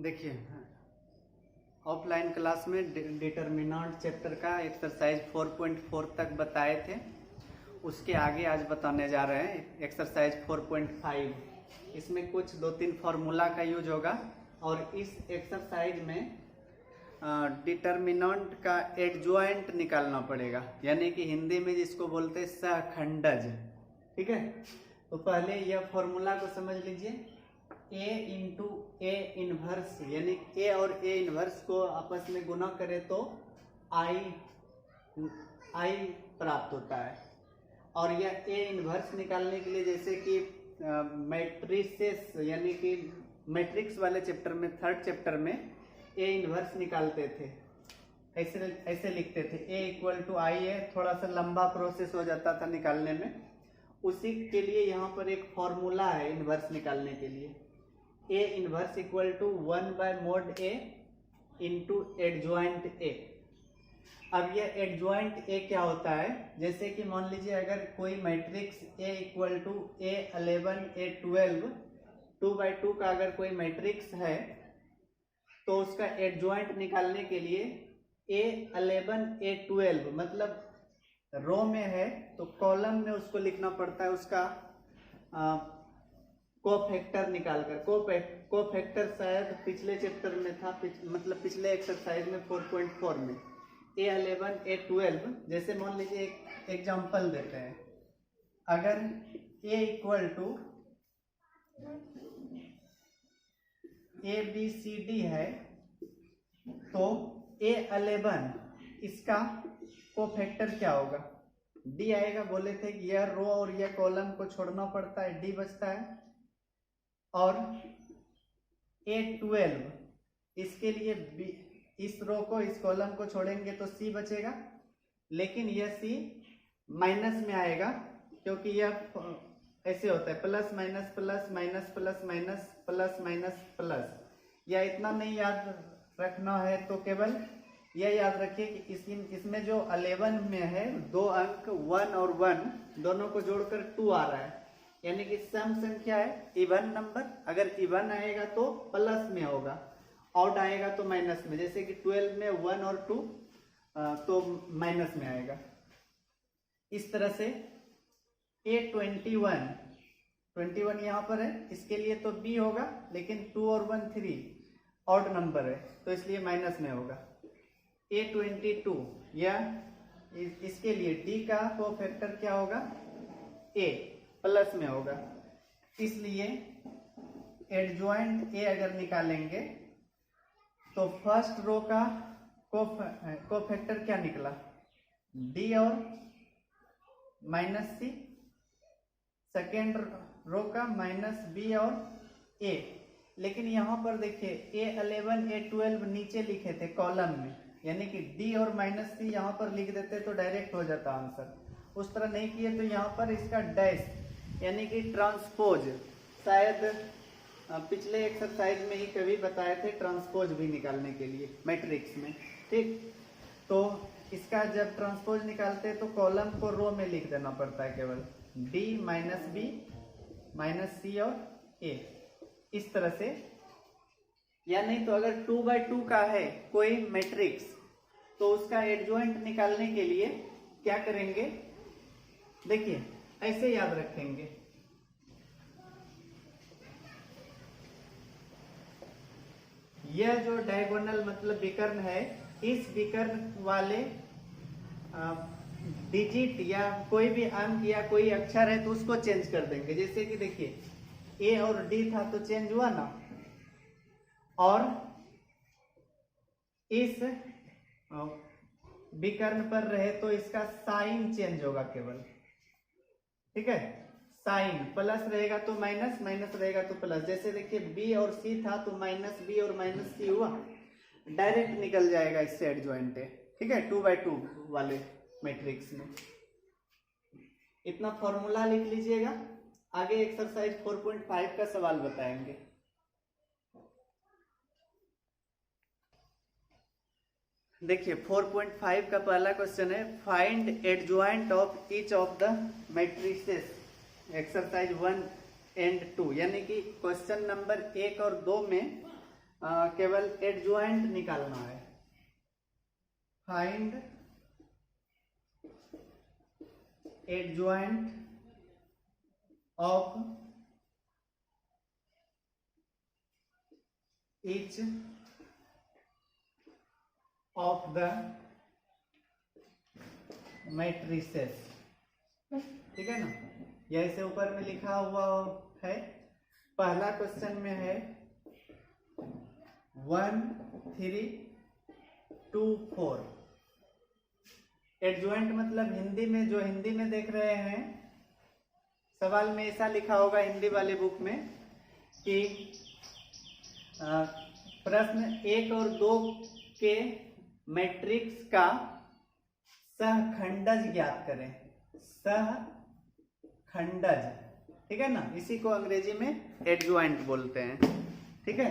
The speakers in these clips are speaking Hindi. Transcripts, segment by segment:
देखिए, ऑफलाइन क्लास में डिटर्मिनेंट चैप्टर का एक्सरसाइज 4.4 तक बताए थे। उसके आगे आज बताने जा रहे हैं एक्सरसाइज 4.5। इसमें कुछ 2-3 फार्मूला का यूज होगा और इस एक्सरसाइज में डिटर्मिनेंट का एडजॉइंट निकालना पड़ेगा, यानी कि हिंदी में जिसको बोलते हैं सहखंडज। ठीक है, तो पहले यह फार्मूला को समझ लीजिए। A इंटू ए इनवर्स, यानी A और A इनवर्स को आपस में गुना करें तो I प्राप्त होता है। और यह A इनवर्स निकालने के लिए, जैसे कि मैट्रिसेस यानी कि मैट्रिक्स वाले चैप्टर में, थर्ड चैप्टर में A इनवर्स निकालते थे, ऐसे लिखते थे A इक्वल टू आई है। थोड़ा सा लंबा प्रोसेस हो जाता था निकालने में, उसी के लिए यहाँ पर एक फॉर्मूला है इनवर्स निकालने के लिए। A inverse equal to 1/mod A into adjoint A। अब यह एडजॉइंट A क्या होता है, जैसे कि मान लीजिए अगर कोई matrix A equal to A11 A12 2/2 का अगर कोई मैट्रिक्स है, तो उसका एडजॉइंट निकालने के लिए A11 A12 मतलब रो में है तो कॉलम में उसको लिखना पड़ता है, उसका कोफैक्टर निकालकर। कोफैक्टर शायद पिछले चैप्टर में था, मतलब पिछले एक्सरसाइज में 4.4 में A11 A12। जैसे मान लीजिए एक एग्जांपल देते हैं, अगर A इक्वल टू ABCD है तो A11 इसका कोफैक्टर क्या होगा, D आएगा। बोले थे कि यह रो और यह कॉलम को छोड़ना पड़ता है, D बचता है। और A12 इसके लिए इस रो को, इस कॉलम को छोड़ेंगे तो C बचेगा, लेकिन यह C माइनस में आएगा क्योंकि यह ऐसे होता है plus minus plus minus plus minus plus minus plus. या इतना नहीं याद रखना है तो केवल यह याद रखिए कि इसमें जो 11 में है 2 अंक 1 और 1 दोनों को जोड़कर 2 आ रहा है, यानी कि सम संख्या है इवन नंबर। अगर इवन आएगा तो प्लस में होगा, ऑड आएगा तो माइनस में। जैसे कि 12 में 1 और 2 तो माइनस में आएगा। इस तरह से A21 यहाँ पर है, इसके लिए तो B होगा, लेकिन 2 और 1 3 ऑड नंबर है तो इसलिए माइनस में होगा। A22 या इसके लिए D का कोफैक्टर क्या होगा, A प्लस में होगा। इसलिए एडजॉइंट A अगर निकालेंगे तो फर्स्ट रो का कोफैक्टर क्या निकला, D और माइनस C। सेकेंड रो का माइनस B और A। लेकिन यहाँ पर देखिए A11 A12 नीचे लिखे थे कॉलम में, यानी कि D और माइनस C यहाँ पर लिख देते तो डायरेक्ट हो जाता आंसर। उस तरह नहीं किए तो यहाँ पर इसका डैश यानी कि ट्रांसपोज, शायद पिछले एक्सरसाइज में ही कभी बताए थे ट्रांसपोज भी निकालने के लिए मैट्रिक्स में। ठीक, तो इसका जब ट्रांसपोज निकालते हैं तो कॉलम को रो में लिख देना पड़ता है, केवल D minus B minus C और A, इस तरह से। या नहीं तो अगर 2/2 का है कोई मैट्रिक्स तो उसका एडजॉइंट निकालने के लिए क्या करेंगे, देखिए ऐसे याद रखेंगे। यह जो डायगोनल मतलब विकर्ण है, इस विकर्ण वाले डिजिट या कोई भी अंक या कोई अक्षर है तो उसको चेंज कर देंगे। जैसे कि देखिए A और D था तो चेंज हुआ ना, और इस विकर्ण पर रहे तो इसका साइन चेंज होगा केवल। ठीक है, साइन प्लस रहेगा तो माइनस, माइनस रहेगा तो प्लस। जैसे देखिए B और C था तो माइनस B और माइनस C हुआ, डायरेक्ट निकल जाएगा इससे एडजॉइंट है। ठीक है, 2/2 वाले मैट्रिक्स में इतना फॉर्मूला लिख लीजिएगा। आगे एक्सरसाइज 4.5 का सवाल बताएंगे। देखिए 4.5 का पहला क्वेश्चन है, find adjoint of each of the matrices exercise 1 and 2, यानी कि क्वेश्चन नंबर 1 और 2 में केवल एडजॉइंट निकालना है। Find adjoint of each of the matrices, ठीक है ना। यह इसे ऊपर में लिखा हुआ है। पहला क्वेश्चन में है 1 3 2 4। एडजॉइंट मतलब हिंदी में, जो हिंदी में देख रहे हैं सवाल में ऐसा लिखा होगा हिंदी वाली बुक में कि प्रश्न 1 और 2 के मैट्रिक्स का सहखंडज ज्ञात करें। सहखंडज, ठीक है ना, इसी को अंग्रेजी में एडजॉइंट बोलते हैं, ठीक है।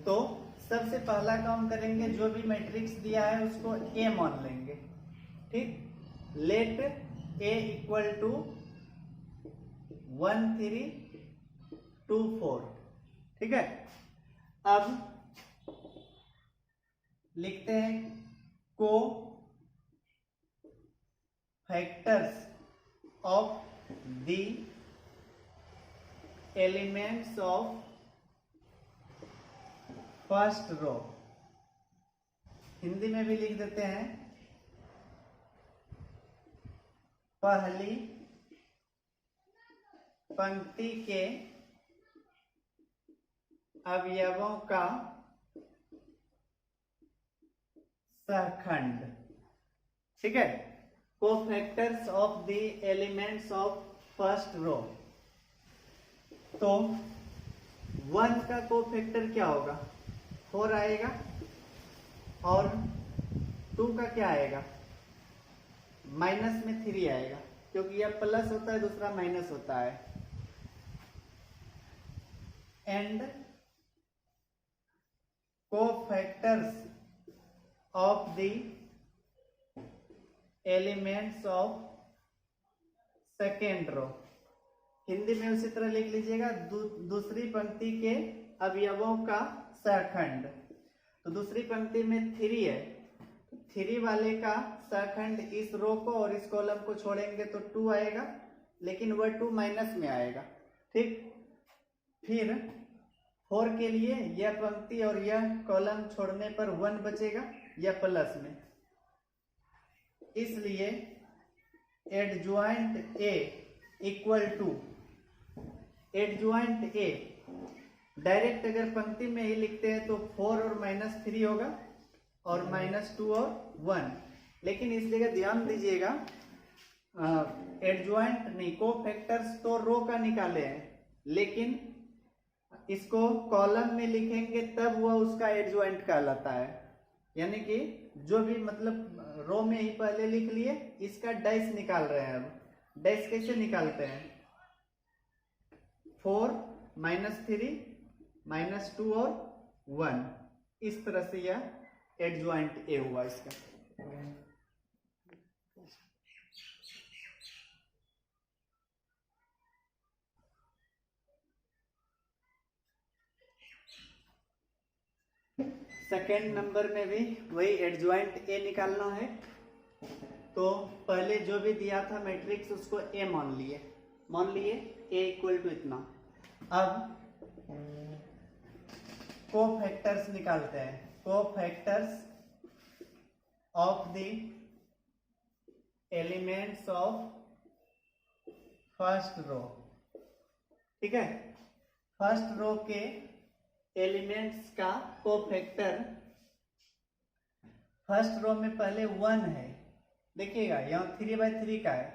तो सबसे पहला काम करेंगे, जो भी मैट्रिक्स दिया है उसको ए मान लेंगे, ठीक। लेट ए इक्वल टू 1 3 2 4, ठीक है। अब लिखते हैं cofactors of the elements of first row. Hindi में भी लिख देते हैं पहली पंक्ति के अवयवों का सहखंड, ठीक है। Cofactors of the elements of first row. तो 1 का कोफैक्टर क्या होगा? 4 आएगा, और 2 का क्या आएगा? माइनस में 3 आएगा, क्योंकि यह प्लस होता है, दूसरा माइनस होता है। And cofactors of the elements of second row. Hindi में उसी तरह लिख लीजिएगा, दूसरी पंक्ति के अवयवों का सहखंड। तो दूसरी पंक्ति में 3 है, 3 वाले का सहखंड इस रो को और इस कॉलम को छोड़ेंगे तो 2 आएगा, लेकिन वह 2 माइनस में आएगा, ठीक। फिर 4 के लिए यह पंक्ति और यह कॉलम छोड़ने पर 1 बचेगा, यह प्लस में। इसलिए adjoint A equal to, adjoint A direct अगर पंक्ति में ही लिखते हैं तो 4 और -3 होगा, और -2 और 1। लेकिन इस जगह ध्यान दीजिएगा, एडजॉइंट नहीं, कोफैक्टर्स तो रो का निकाले हैं, लेकिन इसको कॉलम में लिखेंगे तब वह उसका एडजॉइंट कहलाता है। यानी कि जो भी, मतलब रो में ही पहले लिख लिए, इसका डैश निकाल रहे हैं। अब डैश कैसे निकालते हैं? 4 -3 -2 और 1, इस तरह से यह एडजॉइंट ए हुआ इसका। सेकेंड नंबर में भी वही एडजॉइंट ए निकालना है। तो पहले जो भी दिया था मैट्रिक्स उसको ए मान लिए ए इक्वल टू इतना। अब कोफैक्टर्स निकालते हैं, cofactors of the elements of first row, ठीक है। फर्स्ट रो के एलिमेंट्स का कोफैक्टर, फर्स्ट रो में पहले 1 है, देखिएगा यहाँ 3/3 का है।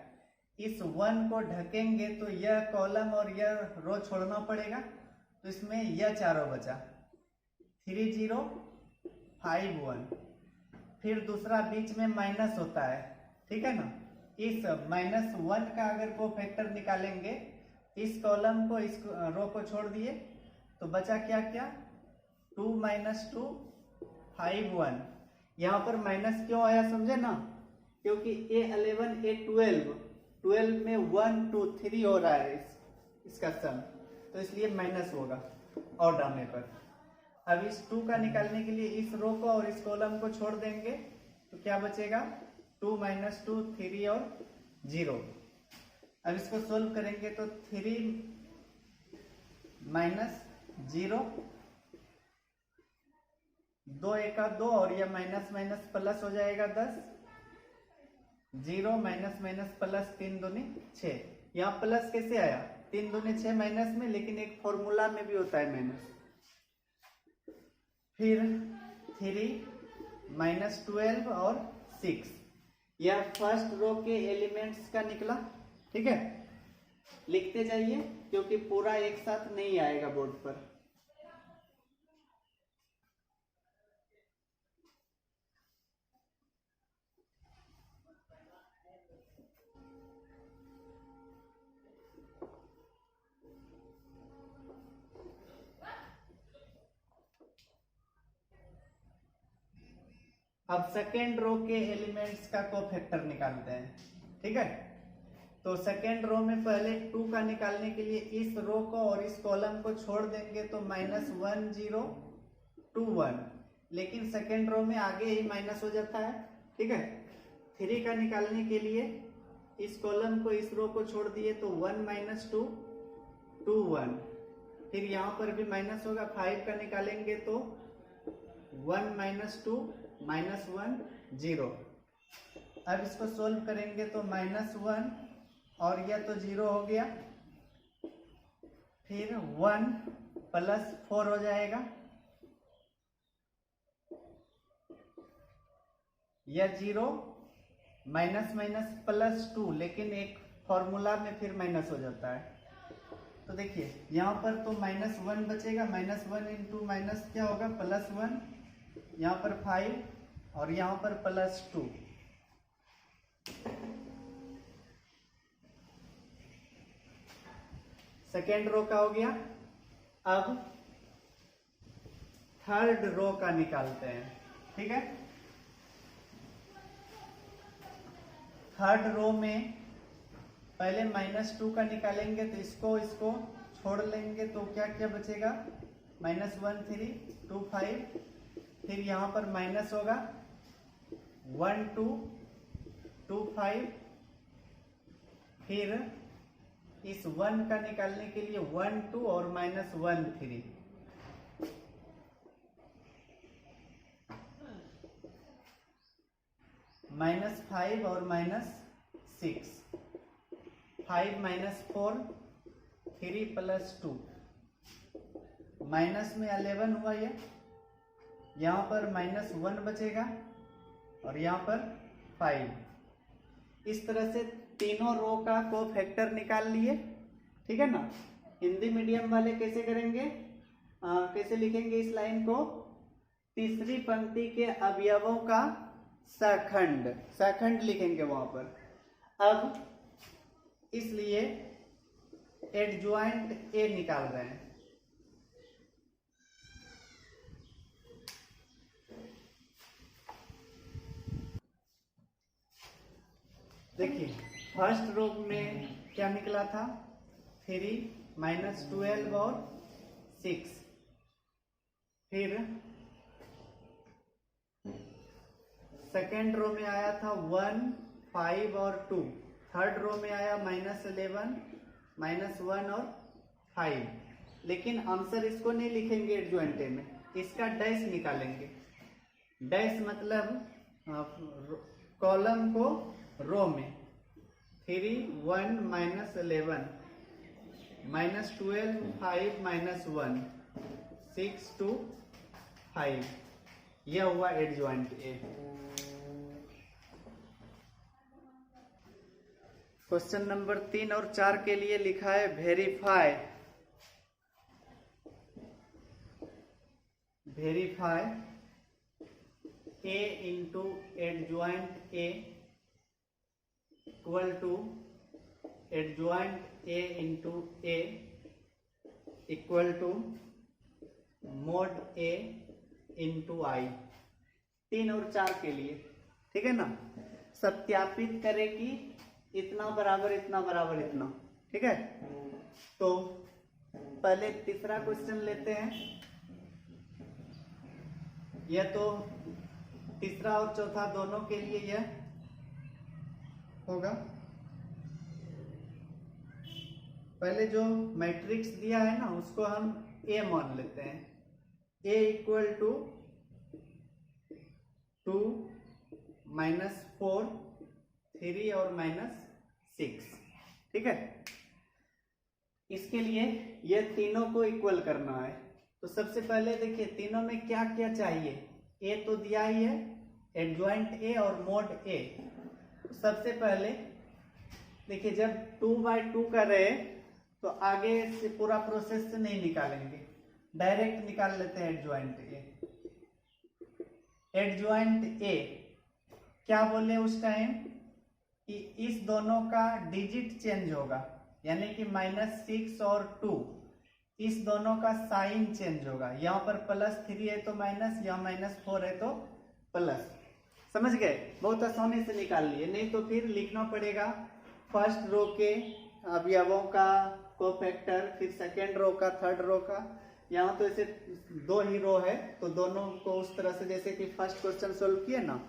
इस 1 को ढकेंगे तो यह कॉलम और यह रो छोड़ना पड़ेगा, तो इसमें यह चारों बचा, 3 0 5 1। फिर दूसरा बीच में माइनस होता है, ठीक है ना। इस -1 का अगर कोफैक्टर निकालेंगे, इस कॉलम को, इस रो को छोड़ दिए तो बचा क्या क्या? 2 - 2 5 1। यहाँ पर माइनस क्यों आया समझे ना, क्योंकि A11 A12 में 1 2 3 हो रहा है इसका सम, तो इसलिए माइनस होगा और डालने पर। अब इस 2 का निकालने के लिए इस रो को और इस कॉलम को छोड़ देंगे तो क्या बचेगा 2 - 2 3 और 0। अब इसको सोल्व करेंगे तो 3 - 0 2 एका 2 और यह माइनस माइनस प्लस हो जाएगा 10। 0 माइनस माइनस प्लस 3 दूनी 6। यहाँ प्लस कैसे आया 3 दूनी 6 माइनस में, लेकिन एक फॉर्मूला में भी होता है माइनस। फिर 3 - 12 और 6, यह फर्स्ट रो के एलिमेंट्स का निकला। ठीक है, लिखते जाइए क्योंकि पूरा एक साथ नहीं आएगा बोर्ड पर। अब सेकेंड रो के एलिमेंट्स का कोफैक्टर निकालते हैं। ठीक है, तो सेकेंड रो में पहले 2 का निकालने के लिए इस रो को और इस कॉलम को छोड़ देंगे तो -1 0 2 1, लेकिन सेकेंड रो में आगे ही माइनस हो जाता है। ठीक है, 3 का निकालने के लिए इस कॉलम को इस रो को छोड़ दिए तो 1 - 2 2 1, फिर यहाँ पर भी माइनस होगा। 5 का निकालेंगे तो 1 - 2 -1 0। अब इसको सोल्व करेंगे तो -1 और यह तो 0 हो गया, फिर 1 + 4 हो जाएगा, यह 0 माइनस माइनस +2, लेकिन एक फॉर्मूला में फिर माइनस हो जाता है। तो देखिए यहाँ पर तो -1 बचेगा, -1 इंटू माइनस क्या होगा +1, यहाँ पर 5 और यहाँ पर +2। सेकेंड रो का हो गया। अब थर्ड रो का निकालते हैं। ठीक है, थर्ड रो में पहले -2 का निकालेंगे तो इसको छोड़ लेंगे तो क्या क्या बचेगा -1 3 2 5, फिर यहाँ पर माइनस होगा 1 2 2 5, फिर इस 1 का निकालने के लिए 1 2 और -1 3, -5 और -6, 5 - 4 3 + 2, माइनस में 11 हुआ ये, यहाँ पर -1 बचेगा और यहाँ पर 5। इस तरह से तीनों रो का कोफैक्टर निकाल लिए। ठीक है ना। हिंदी मीडियम वाले कैसे करेंगे, कैसे लिखेंगे इस लाइन को, तीसरी पंक्ति के अवयवों का सखंड लिखेंगे वहां पर। अब इसलिए एडजॉइंट ए निकाल रहे हैं। देखिए फर्स्ट रो में क्या निकला था 3 - 12 और 6, फिर सेकेंड रो में आया था 1 5 और 2, थर्ड रो में आया -11 -1 और 5, लेकिन आंसर इसको नहीं लिखेंगे एडजॉइंट ए में, इसका डैश निकालेंगे। डैश मतलब कॉलम को रो में 3 1 -11 -12 5 -1 6 2 5, यह हुआ एडजॉइंट ए। क्वेश्चन नंबर 3 और 4 के लिए लिखा है verify A into adjoint A equal to adjoint A into A equal to mod A into I. 3 और 4 के लिए। ठीक है ना, सत्यापित करें कि इतना बराबर इतना बराबर इतना। ठीक है, तो पहले तीसरा क्वेश्चन लेते हैं। यह तो तीसरा और चौथा दोनों के लिए यह होगा। पहले जो मैट्रिक्स दिया है ना उसको हम ए मान लेते हैं। ए इक्वल टू 2 -4 3 और -6, ठीक है। इसके लिए ये तीनों को इक्वल करना है। तो सबसे पहले देखिए तीनों में क्या क्या चाहिए। ए तो दिया ही है, एडजॉइंट ए और मोड ए। सबसे पहले देखिए जब 2/2 कर रहे हैं तो आगे से पूरा प्रोसेस से नहीं निकालेंगे, डायरेक्ट निकाल लेते हैं एडजॉइंट ए। एडजॉइंट ए क्या बोले उस टाइम कि इस दोनों का डिजिट चेंज होगा, यानी कि -6 और 2 इस दोनों का साइन चेंज होगा। यहाँ पर +3 है तो माइनस, यहाँ -4 है तो प्लस। समझ गए? बहुत आसानी से निकाल लिए, नहीं तो फिर लिखना पड़ेगा फर्स्ट रो के अवयवों का कोफैक्टर, फिर सेकेंड रो का, थर्ड रो का। यहाँ तो ऐसे 2 ही रो है तो दोनों को उस तरह से जैसे कि फर्स्ट क्वेश्चन सोल्व किए ना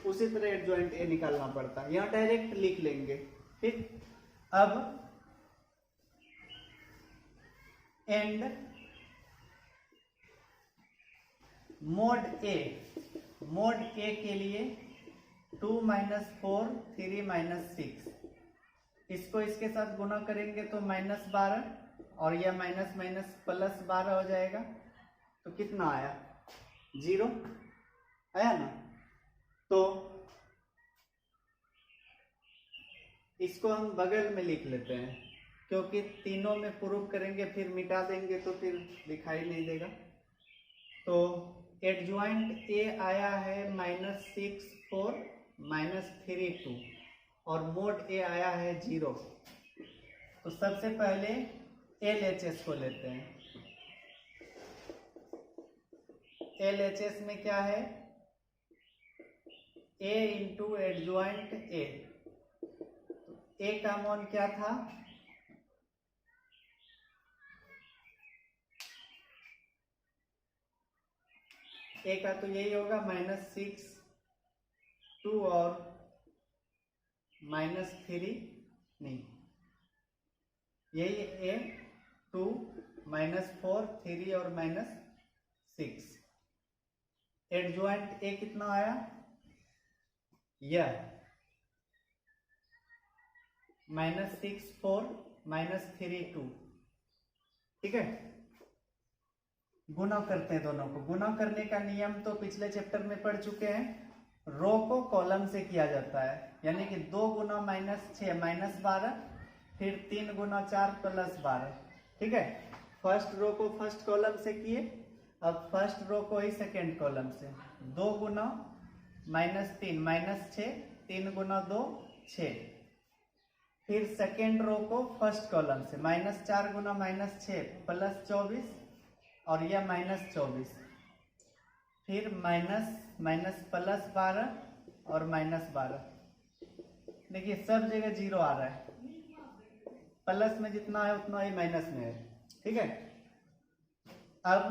उसी तरह एडजॉइंट ए निकालना पड़ता है। यहाँ डायरेक्ट लिख लेंगे। ठीक, अब एंड मोड ए, मोड ए के लिए 2 -4 3 -6, इसको इसके साथ गुना करेंगे तो -12 और यह माइनस माइनस +12 हो जाएगा। तो कितना आया? 0 आया ना। तो इसको हम बगल में लिख लेते हैं, क्योंकि तीनों में प्रूफ करेंगे फिर मिटा देंगे तो फिर दिखाई नहीं देगा। तो एडजॉइंट ए आया है -6 4 -3 2 और मोड ए आया है 0। तो सबसे पहले LHS को लेते हैं। LHS में क्या है? A into adjoint A. A का मान क्या था? ए का तो यही होगा -6 2 और -3 नहीं, यही ए 2 -4 3 और -6। एडजॉइंट ए कितना आया? यह -6 4 -3 2, ठीक है। गुना करते हैं दोनों को। गुना करने का नियम तो पिछले चैप्टर में पढ़ चुके हैं। रो को कॉलम से किया जाता है, यानी कि 2 गुना -6 -12, फिर 3 गुना 4 +12, ठीक है। फर्स्ट रो को फर्स्ट कॉलम से किए, अब फर्स्ट रो को ही सेकेंड कॉलम से। 2 गुना -3 -6, 3 गुना 2 6। फिर सेकेंड रो को फर्स्ट कॉलम से -4 गुना -6 +24 और यह -24, फिर माइनस +12 और -12। देखिए सब जगह 0 आ रहा है, प्लस में जितना है उतना ही माइनस में है, ठीक है। अब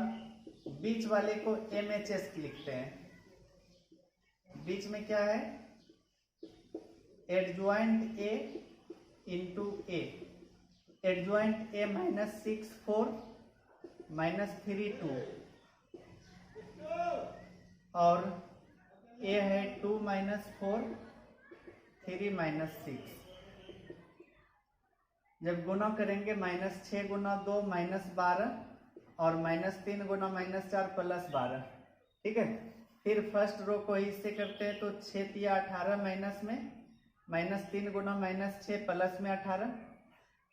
बीच वाले को MHS लिखते हैं। बीच में क्या है? Adjoint A into A. Adjoint ए -6 4 -3 2 और ए है 2 -4 3 -6। जब गुना करेंगे -6 गुना 2 -12 और -3 गुना -4 +12, ठीक है। फिर फर्स्ट रो को इससे करते हैं तो 6 तिया 18 माइनस में, -3 गुना -6 प्लस में 18,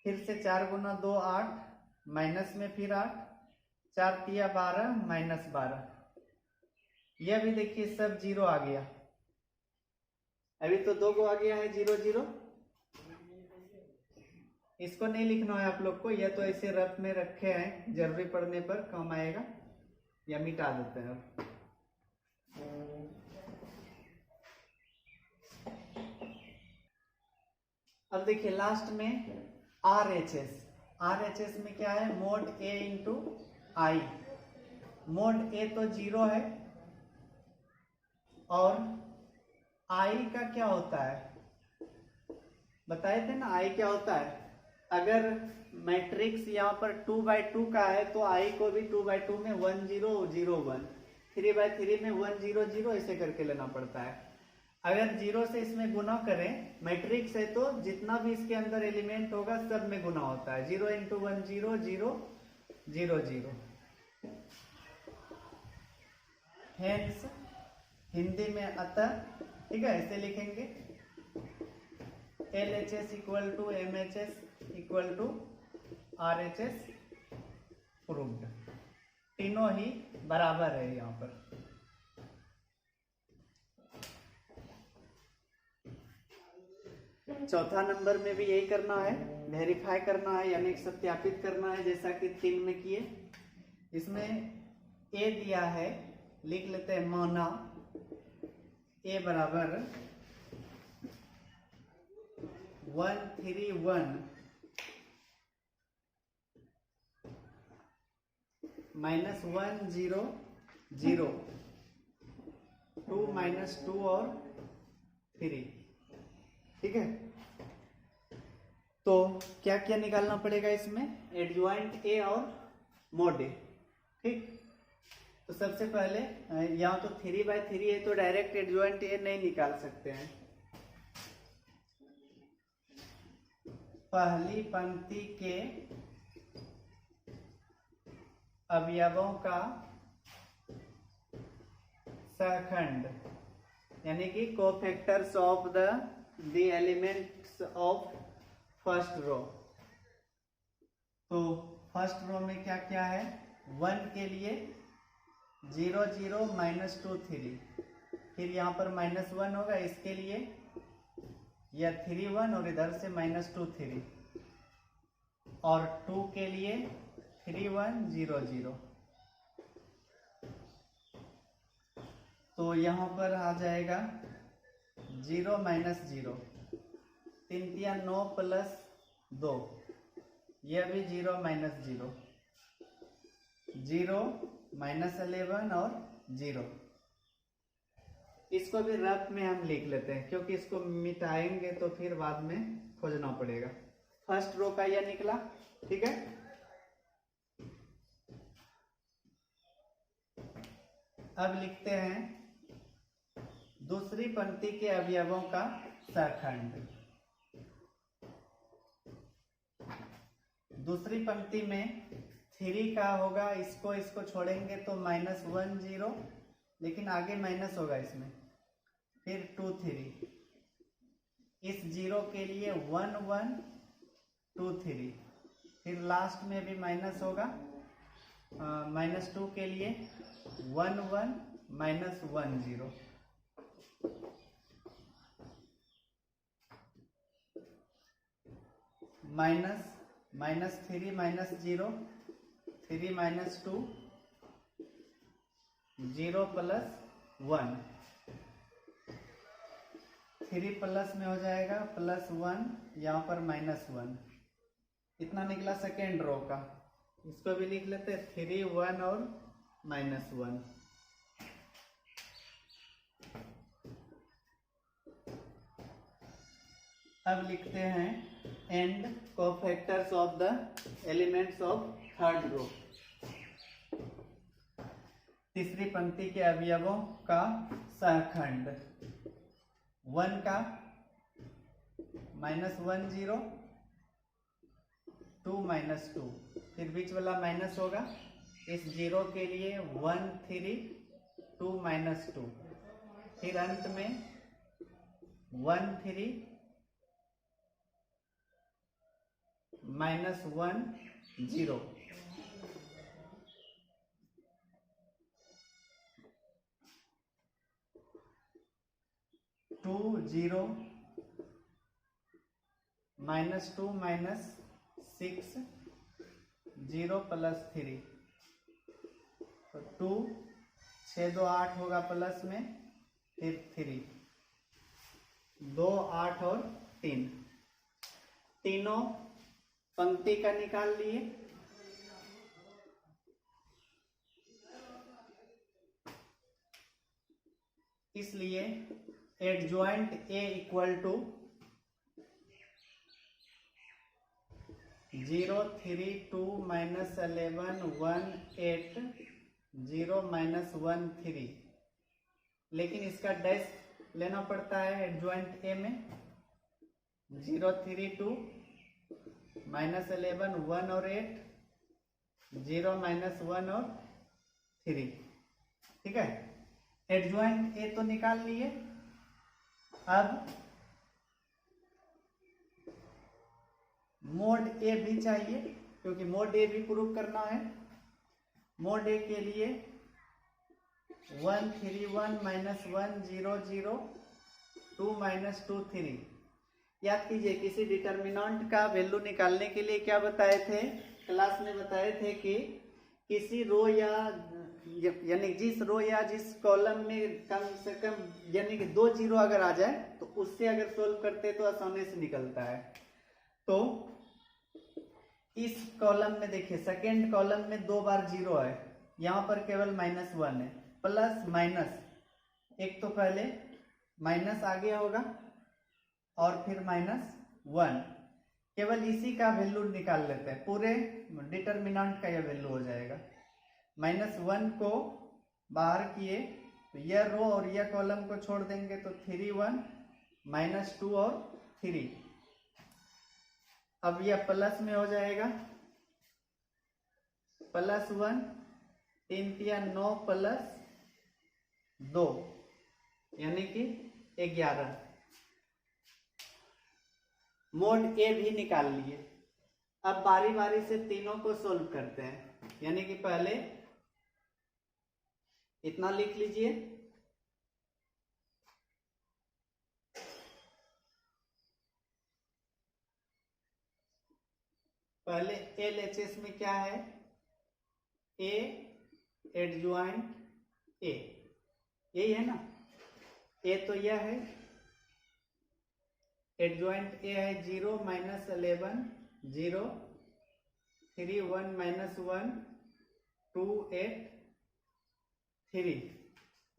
फिर से 4 गुना 2 8 माइनस में फिर 8, 4 तिया 12 -12। यह भी देखिए सब 0 आ गया। अभी तो 2 को आ गया है 0 0। इसको नहीं लिखना है आप लोग को, यह तो ऐसे रफ में रखे हैं, जरूरी पड़ने पर काम आएगा, या मिटा देते हैं। अब देखिए लास्ट में RHS। RHS में क्या है? Mode A into I. Mode A तो 0 है, और आई का क्या होता है, बताए थे ना आई क्या होता है। अगर मैट्रिक्स यहाँ पर 2/2 का है तो आई को भी 2/2 में 1 0 0 1, 3/3 में 1 0 0 ऐसे करके लेना पड़ता है। अगर 0 से इसमें गुना करें, मैट्रिक्स है तो जितना भी इसके अंदर एलिमेंट होगा सब में गुना होता है। 0 × 1 0 0 0 0। हेंस हिंदी में अतः, ठीक है, ऐसे लिखेंगे LHS = MHS = RHS प्रूव्ड। तीनों ही बराबर है यहाँ पर। चौथा नंबर में भी यही करना है, वेरीफाई करना है यानी सत्यापित करना है, जैसा कि 3 में किए। इसमें ए दिया है, लिख लेते हैं माना ए बराबर 1 3 1 -1 0 0 2 -2 और 3, ठीक है। तो क्या क्या निकालना पड़ेगा इसमें, एडजॉइंट ए और मोड ए, ठीक। तो सबसे पहले यहाँ तो 3/3 है तो डायरेक्ट एडजॉइंट ए नहीं निकाल सकते हैं। पहली पंक्ति के अवयवों का सहखंड यानी कि cofactors of the elements of first row. तो फर्स्ट रो में क्या क्या है, 1 के लिए 0 0 -2 3, फिर यहाँ पर -1 होगा, इसके लिए यह 3 1 और इधर से -2 3, और 2 के लिए 3 1 0 0। तो यहाँ पर आ जाएगा 0 -0, 3 3 9 + 2, यह भी 0 -0, 0 -11 और 0। इसको भी रफ में हम लिख लेते हैं क्योंकि इसको मिटाएंगे तो फिर बाद में खोजना पड़ेगा। फर्स्ट रो का यह निकला, ठीक है। अब लिखते हैं दूसरी पंक्ति के अवयवों का सहखंड। दूसरी पंक्ति में 3 का होगा, इसको छोड़ेंगे तो -1 0, लेकिन आगे माइनस होगा इसमें, फिर 2 3, इस 0 के लिए 1 1 2 3, फिर लास्ट में भी माइनस होगा, -2 के लिए 1 1 -1 0। -3 -0 3 -2 0 + 1, 3 प्लस में हो जाएगा +1, यहाँ पर -1। इतना निकला सेकेंड रो का। इसको भी लिख लेते हैं 3 1 और -1। अब लिखते हैं and cofactors of the elements of third row. तीसरी पंक्ति के अवयवों का सहखंड, 1 का -1 0 2 -2, फिर बीच वाला माइनस होगा, इस 0 के लिए 1 3 2 -2, फिर अंत में 1 3 -1 0। 2 0 -2 -6 0 + 3, तो 2 6 2 8 होगा प्लस में, फिर 3 2 8 और 3, तीनों पंक्ति का निकाल लिए। इसलिए adjoint A equal to 0 3 2 minus 11 1 8 0 minus 1 3, लेकिन इसका डैश लेना पड़ता है एडजॉइंट ए में। 0 3 2 माइनस 11 1 और 8 0 माइनस 1 और 3। ठीक है, एडजॉइंट ए तो निकाल लिए। अब मोड ए भी चाहिए, क्योंकि मोड ए भी प्रूव करना है। मोड ए के लिए 1 3 1 माइनस 1 0 0 2 माइनस 2 3। याद कीजिए, किसी डिटर्मिनेंट का वैल्यू निकालने के लिए क्या बताए थे, क्लास में बताए थे कि किसी रो यानी जिस रो या जिस कॉलम में कम से कम यानी कि 2 जीरो अगर आ जाए तो उससे अगर सोल्व करते तो आसानी से निकलता है। तो इस कॉलम में देखिए, सेकेंड कॉलम में 2 बार 0 है, यहाँ पर केवल -1 है। प्लस माइनस, एक तो पहले माइनस आगे होगा और फिर -1, केवल इसी का वैल्यू निकाल लेते हैं, पूरे डिटर्मिनेंट का यह वैल्यू हो जाएगा। -1 को बाहर किए तो यह रो और यह कॉलम को छोड़ देंगे तो 3 1 -2 और 3। अब यह प्लस में हो जाएगा, +1 3 3 9 प्लस 2 यानी कि 11। मोड ए भी निकाल लिए। अब बारी बारी से तीनों को सोल्व करते हैं, यानी कि पहले इतना लिख लीजिए, पहले LHS में क्या है, ए एडजॉइंट ए, यही है ना। ए तो यह है, एडजॉइंट ए है 0 माइनस 11 0 3 1 माइनस 1 2 8 3।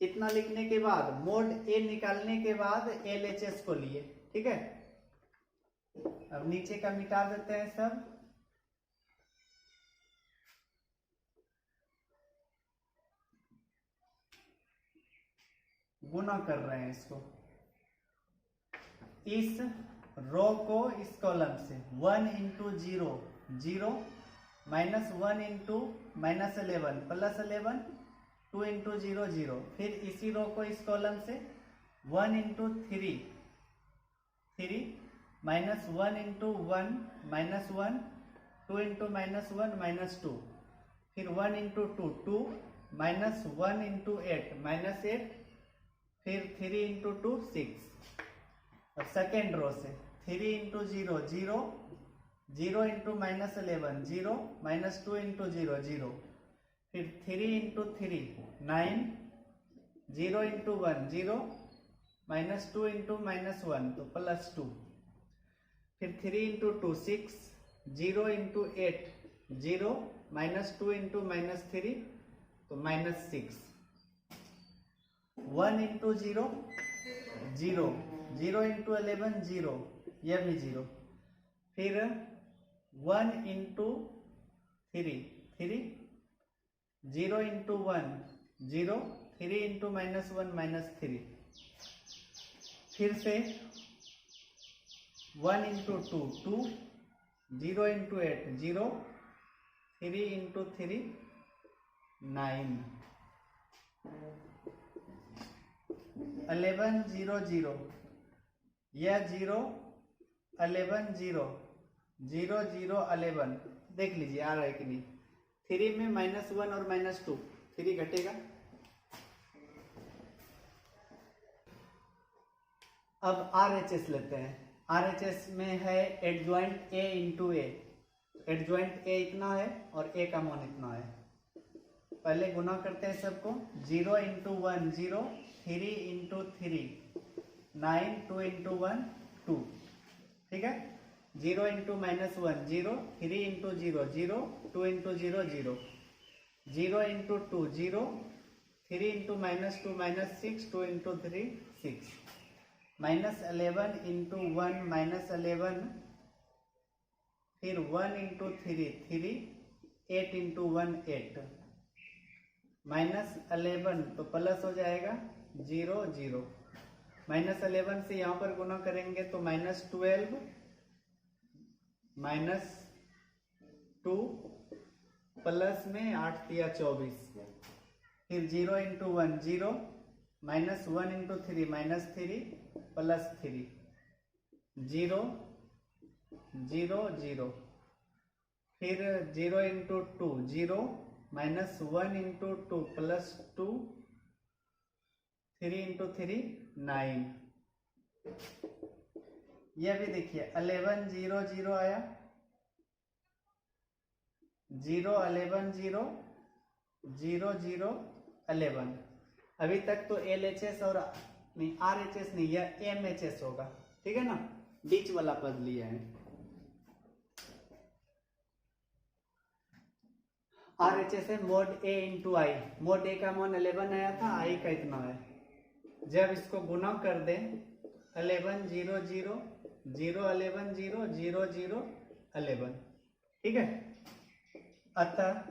इतना लिखने के बाद मोड ए निकालने के बाद LHS को लिए। ठीक है, अब नीचे का मिटा देते हैं सब। गुना कर रहे हैं इसको, इस रो को इस कॉलम से 1 इंटू 0 0 -1 इंटू -11 प्लस 11 2 इंटू 0 0। फिर इसी रो को इस कॉलम से 1 इंटू 3 3 -1 इंटू 1 -1 2 इंटू -1 -2। फिर 1 इंटू 2 2 -1 इंटू 8 -8। फिर 3 इंटू 2 6। अब सेकेंड रो से 3 इंटू 0 0 0 इंटू -11 0 -2 इंटू 0 0। फिर 3 इंटू 3 9 0 इंटू 1 0 -2 इंटू -1 तो +2। फिर 3 इंटू 2 6 0 इंटू 8 0 -2 इंटू -3 तो -6। 1 इंटू 0 0 0 इंटू 11 0, यह भी 0। फिर 1 इंटू 3 3 0 इंटू 1 0 3 इंटू -1 -3। फिर से 1 इंटू 2 2 0 इंटू 8 0 3 इंटू 3 9। 11 0 0, यह 0 11 0 0 0 11। देख लीजिए आ रहा है कि नहीं। 3 में -1 और -2, 3 घटेगा। अब RHS लेते हैं। RHS में है adjoint A into A. Adjoint ए इतना है और ए का मान इतना है। पहले गुना करते हैं सबको। 0 इंटू 1 0 3 इंटू 3 9 2 इंटू 1 2। ठीक है, 0 into -1 0 3 into 0 0 2 into 0 0 0 into 2 0 3 into -2 -6, 2 into 3 6, -11 into 1 -11, फिर 1 इंटू 3 3, 8 इंटू 1 8, -11 तो प्लस हो जाएगा 0 0, -11 से यहाँ पर गुना करेंगे तो -12, -2 प्लस में 8 दिया 24, फिर 0 इंटू 1 0, -1 इंटू 3 -3, +3, 0 0 0, फिर 0 इंटू 2 0, -1 इंटू 2 +2, 3 इंटू 3 9। यह भी देखिए 11 0 0 आया, 0 11 0 0 0 11। अभी तक तो LHS और नहीं RHS नहीं, यह MHS होगा, ठीक है ना, बीच वाला पद लिया है। RHS है mod A into I, mod A का मान 11 आया था, आई का इतना है। जब इसको गुना कर दें 11 0 0 0 11 0 0 0 11, ठीक है। अतः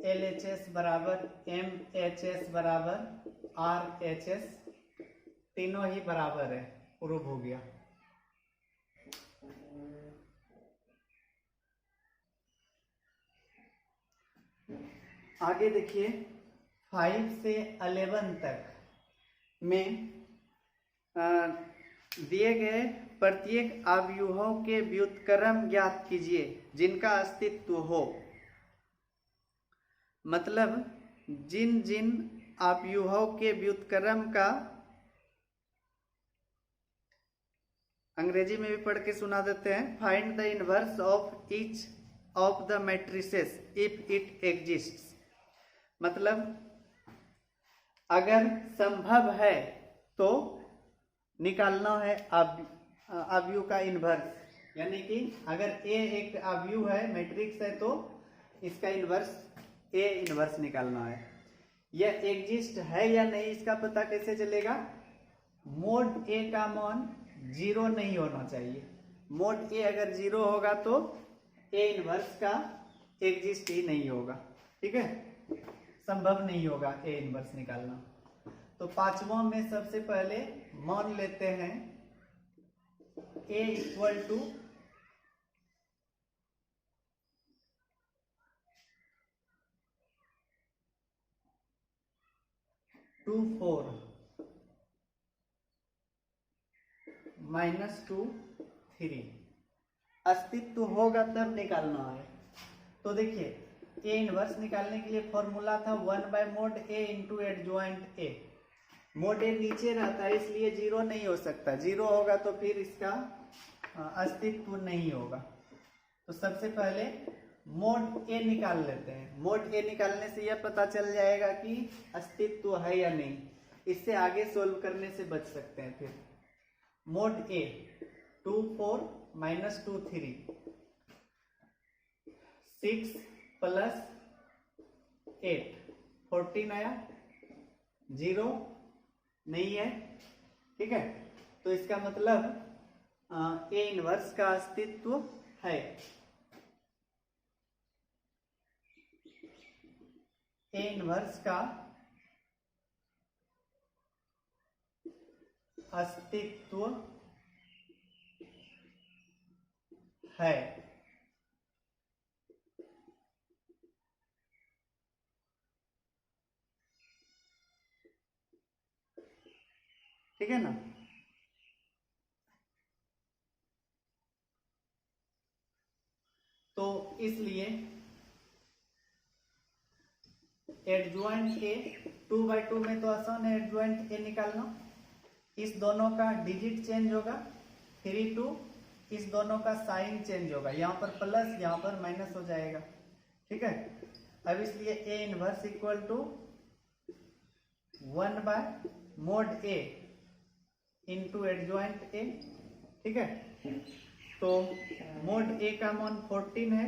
LHS बराबर MHS बराबर RHS, तीनों ही बराबर है, प्रूव हो गया। आगे देखिए 5 से 11 तक में दिए गए प्रत्येक अवयवों के व्युत्क्रम ज्ञात कीजिए जिनका अस्तित्व हो। मतलब जिन जिन अवयवों के व्युत्क्रम का, अंग्रेजी में भी पढ़ के सुना देते हैं, find the inverse of each of the matrices if it exists. मतलब अगर संभव है तो निकालना है अवयव का इनवर्स, यानी कि अगर A एक अवयव है, मैट्रिक्स है, तो इसका इनवर्स A इनवर्स निकालना है। यह एग्जिस्ट है या नहीं इसका पता कैसे चलेगा? मोड A का मान 0 नहीं होना चाहिए। मोड A अगर 0 होगा तो A इनवर्स का एग्जिस्ट ही नहीं होगा, ठीक है, संभव नहीं होगा A इनवर्स निकालना। तो पांचवा में सबसे पहले मान लेते हैं A इक्वल टू 2 4 -2 3 अस्तित्व होगा तब निकालना है। तो देखिए A इनवर्स निकालने के लिए फॉर्मूला था 1/mod A into adjoint A। Mode A नीचे रहता है इसलिए 0 नहीं हो सकता, 0 होगा तो फिर इसका अस्तित्व नहीं होगा। तो सबसे पहले मोड A निकाल लेते हैं। मोड A निकालने से यह पता चल जाएगा कि अस्तित्व है या नहीं, इससे आगे सोल्व करने से बच सकते हैं। फिर मोड A 2 4 -2 3 6 + 8 14 आया, 0 नहीं है, ठीक है। तो इसका मतलब A इनवर्स का अस्तित्व है। A इनवर्स का अस्तित्व है। ठीक है ना। तो इसलिए एडजॉइंट A 2/2 में तो आसान है एडजॉइंट A निकालना। इस दोनों का डिजिट चेंज होगा 3 2, इस दोनों का साइन चेंज होगा, यहाँ पर प्लस यहाँ पर माइनस हो जाएगा, ठीक है। अब इसलिए A inverse equal to 1/mod A into adjoint A, ठीक है। तो मोड A का मान 14 है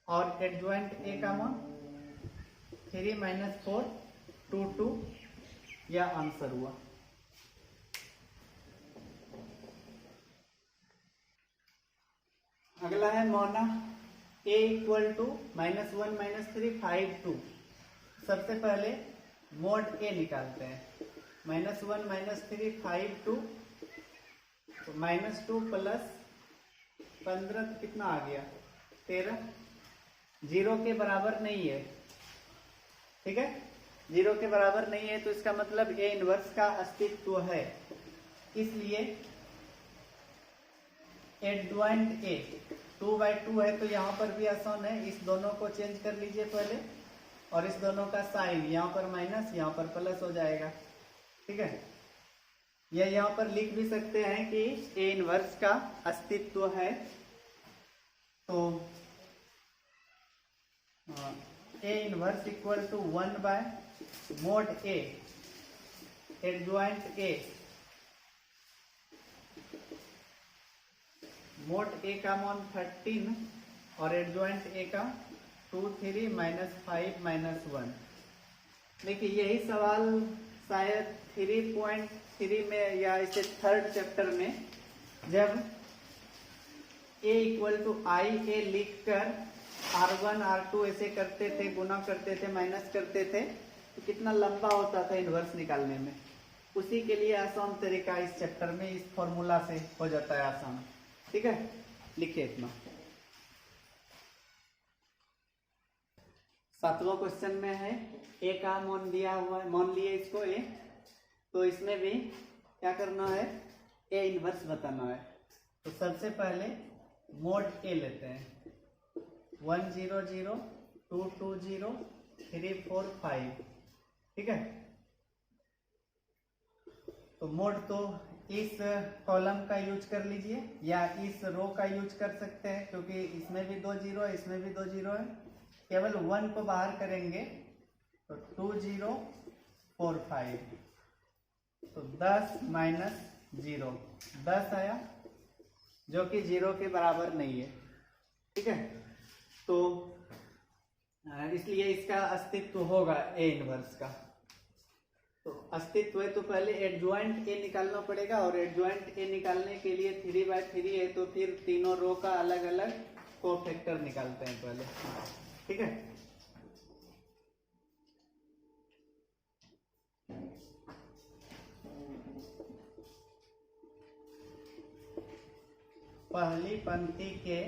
और एडजॉइंट A का मान 3 माइनस 4 2 2, यह आंसर हुआ। अगला है मोना, a इक्वल टू -1 -3 5 2। सबसे पहले मोड a निकालते हैं। -1 -3 5 2, तो -2 प्लस 15 कितना आ गया 13, 0 के बराबर नहीं है, ठीक है, 0 के बराबर नहीं है, तो इसका मतलब ए इनवर्स का अस्तित्व है। इसलिए एडजॉइंट ए 2/2 है, तो यहाँ पर भी आसान है, इस दोनों को चेंज कर लीजिए पहले, और इस दोनों का साइन, यहाँ पर माइनस यहाँ पर प्लस हो जाएगा, ठीक है। या यहाँ पर लिख भी सकते हैं कि ए इनवर्स का अस्तित्व है, तो A inverse equal to 1/mod A adjoint A, mod A का मान 13 और एडजॉइंट ए का 2 3 -5 -1। देखिए यही सवाल शायद 3.3 में या इसे थर्ड चैप्टर में जब a इक्वल टू आई ए लिख कर R1 R2 ऐसे करते थे, गुना करते थे, माइनस करते थे, तो कितना लंबा होता था इनवर्स निकालने में। उसी के लिए आसान तरीका इस चैप्टर में इस फॉर्मूला से हो जाता है आसान, ठीक है। लिखिए इतना। 7वां क्वेश्चन में है ए का मान दिया हुआ है, मान लिए इसको ए, तो इसमें भी क्या करना है, ए इनवर्स बताना है। तो सबसे पहले मोड ए लेते हैं, 1 0 0 2 2 0 3 4 5, ठीक है। तो मोड तो इस कॉलम का यूज कर लीजिए या इस रो का यूज कर सकते हैं, क्योंकि इसमें भी 2 0 है, इसमें भी 2 0 है, केवल 1 को बाहर करेंगे तो 2 0 4 5, तो 10 माइनस 0 10 आया, जो कि 0 के बराबर नहीं है, ठीक है। तो इसलिए इसका अस्तित्व होगा ए इनवर्स का। तो अस्तित्व है तो पहले एडजॉइंट ए निकालना पड़ेगा, और एडजॉइंट ए निकालने के लिए 3/3 है, तो फिर तीनों रो का अलग अलग कोफैक्टर निकालते हैं पहले, ठीक है। पहली पंक्ति के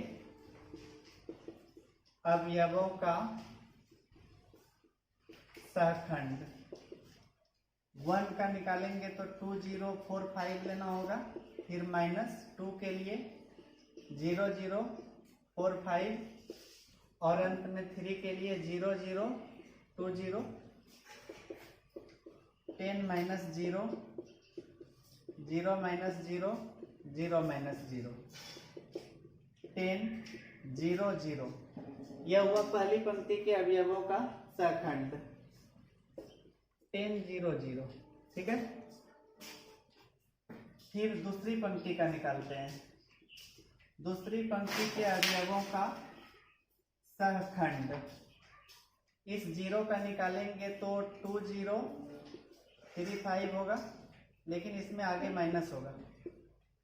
अवयवों का सहखंड 1 का निकालेंगे तो 2 0 4 5 लेना होगा, फिर -2 के लिए 0 0 4 5, और अंत में 3 के लिए 0 0 2 0 10 माइनस 0 0 माइनस 0 0 माइनस 0 10 0 0। यह हुआ पहली पंक्ति के अवयवों का सहखंड 10 0 0, ठीक है। फिर दूसरी पंक्ति का निकालते हैं। दूसरी पंक्ति के अवयवों का सहखंड, इस 0 का निकालेंगे तो 2 0 3 5 होगा, लेकिन इसमें आगे माइनस होगा।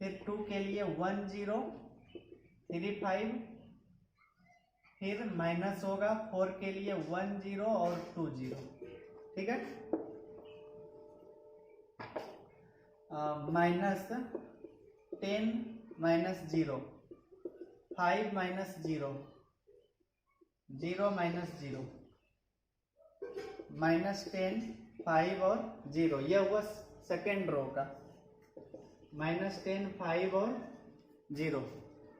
फिर 2 के लिए 1 0 3 5, फिर माइनस होगा 4 के लिए 1 0 और 2 0, ठीक है। -10 माइनस 0 5 माइनस 0 0 माइनस 0 -10 5 और 0, यह हुआ सेकेंड रो का, -10 5 और 0,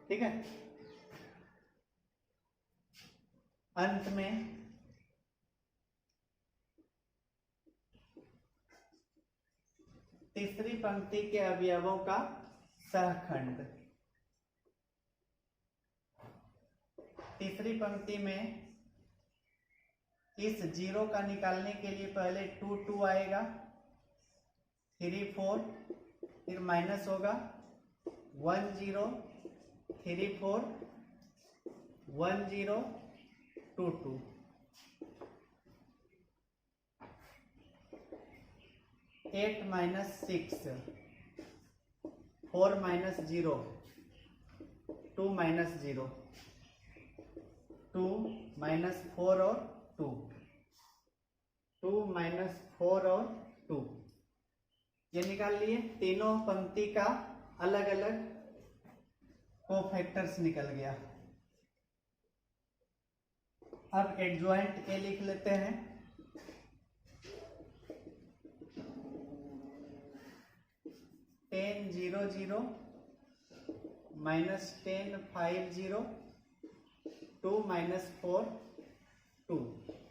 ठीक है। अंत में तीसरी पंक्ति के अवयवों का सहखंड। तीसरी पंक्ति में इस 0 का निकालने के लिए पहले 2 2 आएगा, 3 4, फिर माइनस होगा 1 0 3 4 1 0 2 2, 8 माइनस 6, 4 माइनस 0, 2 माइनस 0, 2 माइनस 4 और 2, 2 माइनस 4 और 2, ये निकाल लिए। तीनों पंक्ति का अलग अलग कोफैक्टर्स निकल गया। अब एडजॉइंट ए लिख लेते हैं। 10 0 0 माइनस 10 5 0, 2 माइनस 4 2,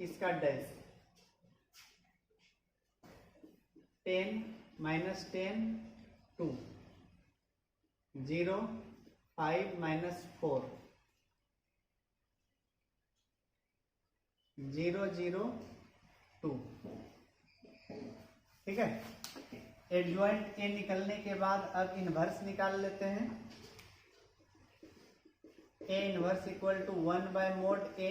इसका डैश। 10 माइनस 10 2, 0 5 माइनस 4, 0 0 2, ठीक है। एडजॉइंट ए निकलने के बाद अब इनवर्स निकाल लेते हैं। A inverse equal to 1 by mod A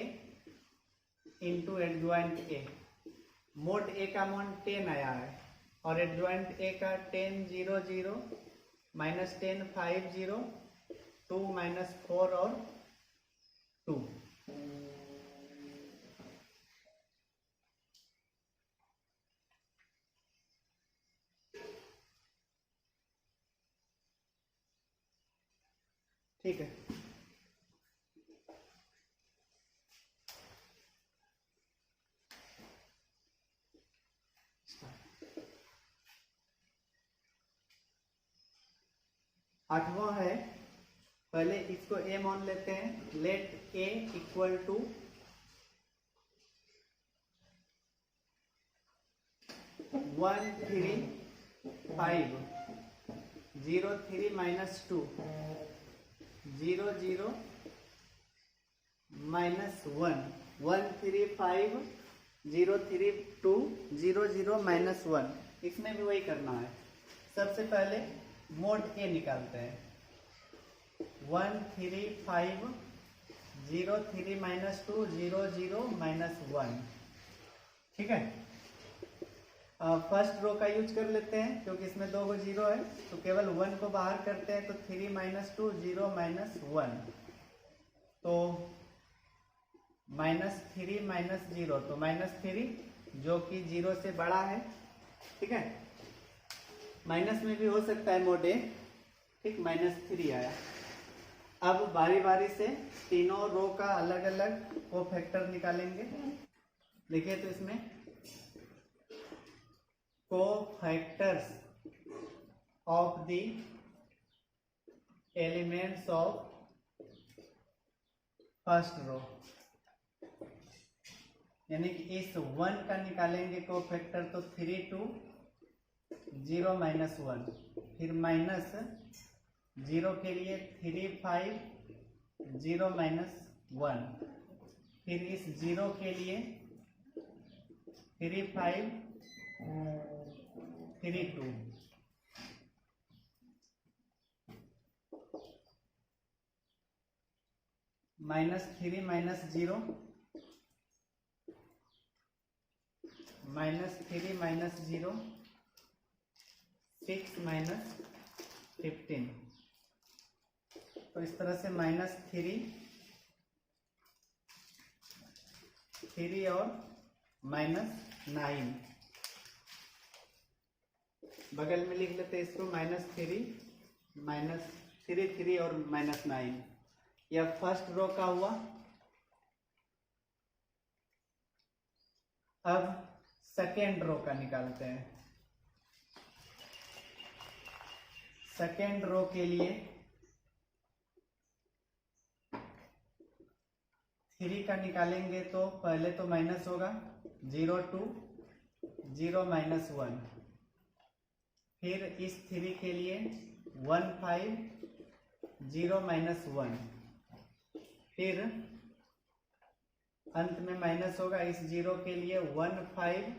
into adjoint A. Mod A का मान 10 आया है और एडजॉइंट ए का 10 0 0 माइनस 10 5 0, 2 माइनस 4 और 2, ठीक है। आठवां है, पहले इसको ए मान लेते हैं। Let A equal to 1 3 5 0 3 minus 2, 0 0 minus 1, 1 3 5 0 3 2 0 0 minus 1। इसमें भी वही करना है। सबसे पहले मोड ए निकालते हैं। 1 3 5 0 3 माइनस 2 0 0 माइनस 1, ठीक है। फर्स्ट रो का यूज कर लेते हैं क्योंकि इसमें 2 जीरो है, तो केवल 1 को बाहर करते हैं तो 3 माइनस 2 0 माइनस 1, तो माइनस 3 माइनस 0, तो माइनस 3 जो कि 0 से बड़ा है, ठीक है। माइनस में भी हो सकता है मोड ए, ठीक। माइनस 3 आया। अब बारी बारी से तीनों रो का अलग अलग कोफैक्टर निकालेंगे। देखिए तो इसमें cofactors of the elements of first row, यानी कि इस 1 का निकालेंगे कोफैक्टर तो 3 2 0 माइनस 1, फिर माइनस 0 के लिए 3 5 0 माइनस 1, फिर इस 0 के लिए 3 5 3 2, minus 3 minus 0 minus 3 minus 0 6 minus 15, तो इस तरह से माइनस 3 और माइनस 9, बगल में लिख लेते हैं इसको माइनस 3 और माइनस 9। यह फर्स्ट रो का हुआ। अब सेकेंड रो का निकालते हैं। सेकेंड रो के लिए 3 का निकालेंगे तो पहले तो माइनस होगा, 0 2 0 माइनस 1, फिर इस 3 के लिए 1 5 0 माइनस 1, फिर अंत में माइनस होगा। इस 0 के लिए 1 5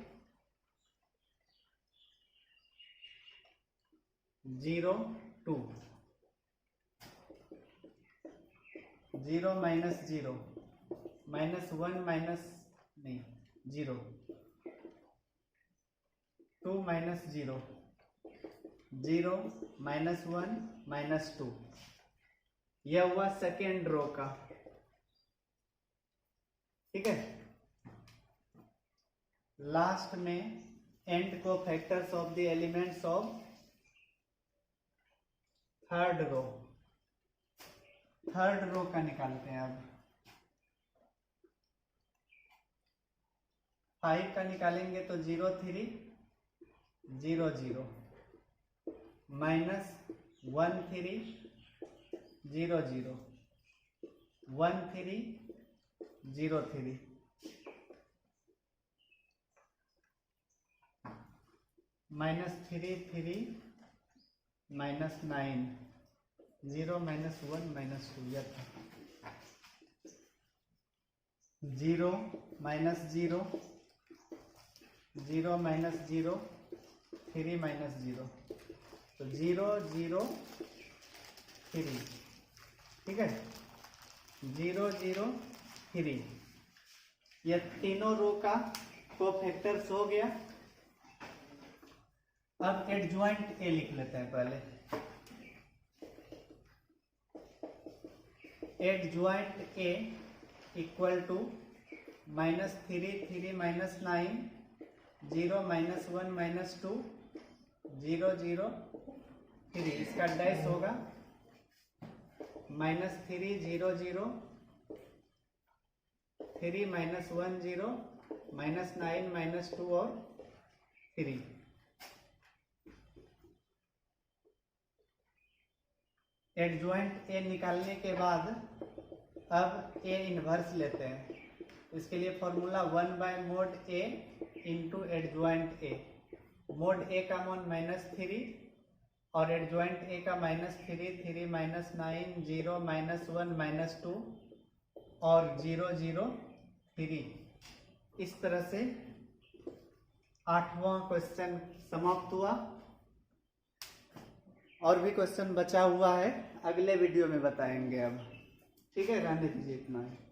0 2 0 माइनस 0 माइनस 1 माइनस नहीं 0 2 माइनस 0, 0 माइनस 1 माइनस 2। यह हुआ सेकेंड रो का। ठीक है, लास्ट में and cofactors of the elements of third row. Third row का निकालते हैं अब। 5 का निकालेंगे तो 0 3 0 0 minus 1 3 0 0 1 3 0 3 minus 3 3 minus 9 0 minus 1 minus 2। यह था 0 माइनस 0 0 माइनस 0 3 माइनस 0, तो 0 0 3। ठीक है, 0 0 3। यह तीनों रो का कोफैक्टर्स हो गया। अब एडजॉइंट ए लिख लेते हैं पहले। Adjoint A equal to minus 3 3 minus 9 0 minus 1 minus 2 0 0 3। इसका डैश होगा माइनस 3 0 0 3 माइनस 1 0 माइनस 9 माइनस 2 और 3। एडजॉइंट ए निकालने के बाद अब ए इनवर्स लेते हैं। इसके लिए formula 1 by mod A into adjoint A. Mod A का मान माइनस 3 और एडजॉइंट ए का माइनस 3 3 माइनस 9 0 माइनस 1 माइनस 2 और 0 0 3। इस तरह से 8वां क्वेश्चन समाप्त हुआ। और भी क्वेश्चन बचा हुआ है, अगले वीडियो में बताएंगे अब। ठीक है, रहने दीजिए इतना है।